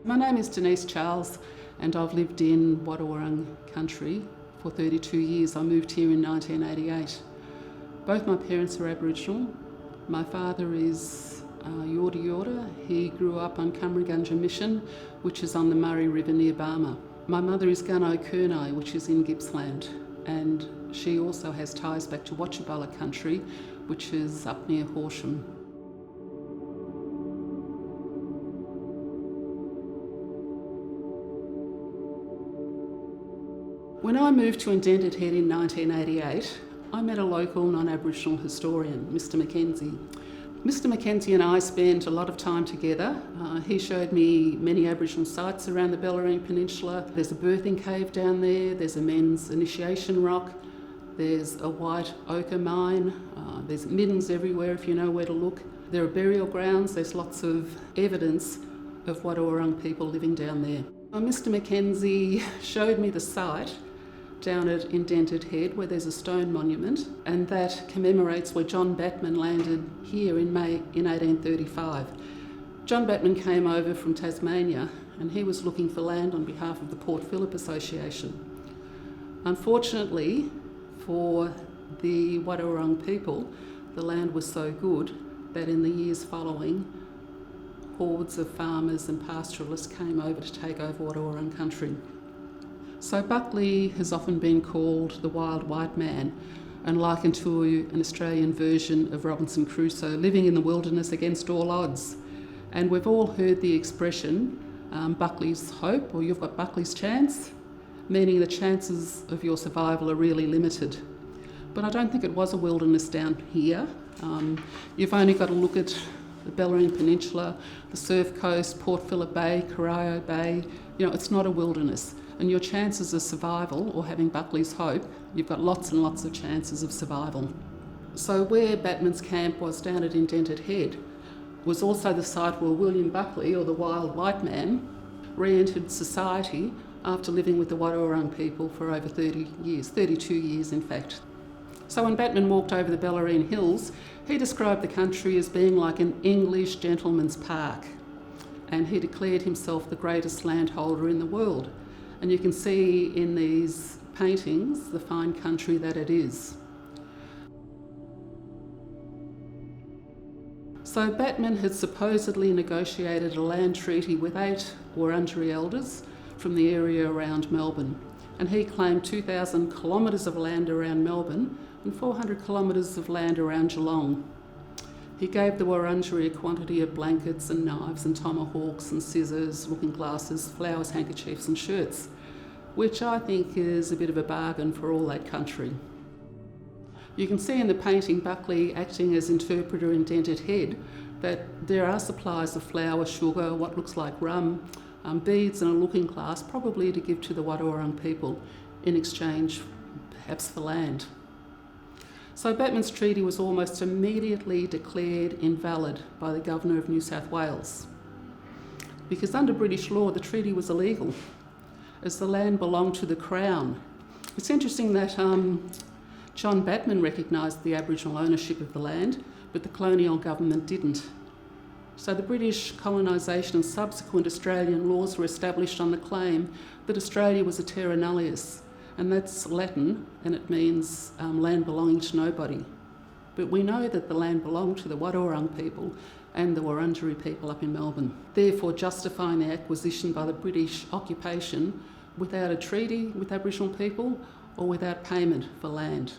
My name is Denise Charles and I've lived in Wadawurrung country for 32 years. I moved here in 1988. Both my parents are Aboriginal. My father is Yorta Yorta. He grew up on Cumragunja Mission, which is on the Murray River near Blamire. My mother is Gunai Kurnai, which is in Gippsland, and she also has ties back to Wotjobaluk country, which is up near Horsham. When I moved to Indented Head in 1988, I met a local non-Aboriginal historian, Mr Mackenzie. Mr Mackenzie and I spent a lot of time together. He showed me many Aboriginal sites around the Blamire Peninsula. There's a birthing cave down there, there's a men's initiation rock, there's a white ochre mine, there's middens everywhere if you know where to look. There are burial grounds, there's lots of evidence of Wadawurrung people living down there. Mr Mackenzie showed me the site down at Indented Head where there's a stone monument, and that commemorates where John Batman landed here in May in 1835. John Batman came over from Tasmania and he was looking for land on behalf of the Port Phillip Association. Unfortunately for the Wadawurrung people, the land was so good that in the years following, hordes of farmers and pastoralists came over to take over Wadawurrung country. So Buckley has often been called the wild white man and likened to an Australian version of Robinson Crusoe, living in the wilderness against all odds. And we've all heard the expression, Buckley's hope, or you've got Buckley's chance, meaning the chances of your survival are really limited. But I don't think it was a wilderness down here. You've only got to look at the Blamire Peninsula, the Surf Coast, Port Phillip Bay, Corio Bay. You know, it's not a wilderness. And your chances of survival, or having Buckley's hope, you've got lots and lots of chances of survival. So where Batman's camp was down at Indented Head was also the site where William Buckley, or the wild white man, re-entered society after living with the Wadawurrung people for over 30 years, 32 years in fact. So when Batman walked over the Bellarine Hills, he described the country as being like an English gentleman's park, and he declared himself the greatest landholder in the world. And you can see in these paintings the fine country that it is. So Batman had supposedly negotiated a land treaty with 8 Wurundjeri elders from the area around Melbourne, and he claimed 2,000 kilometres of land around Melbourne and 400 kilometres of land around Geelong. He gave the Wurundjeri a quantity of blankets and knives and tomahawks and scissors, looking glasses, flowers, handkerchiefs and shirts, which I think is a bit of a bargain for all that country. You can see in the painting Buckley acting as interpreter in Indented Head that there are supplies of flour, sugar, what looks like rum, beads and a looking glass, probably to give to the Wadawurrung people in exchange perhaps for land. So Batman's treaty was almost immediately declared invalid by the Governor of New South Wales, because under British law the treaty was illegal as the land belonged to the Crown. It's interesting that John Batman recognised the Aboriginal ownership of the land, but the colonial government didn't. So the British colonisation and subsequent Australian laws were established on the claim that Australia was a terra nullius, and that's Latin, and it means land belonging to nobody. But we know that the land belonged to the Wadawurrung people and the Wurundjeri people up in Melbourne, therefore justifying the acquisition by the British occupation without a treaty with Aboriginal people or without payment for land.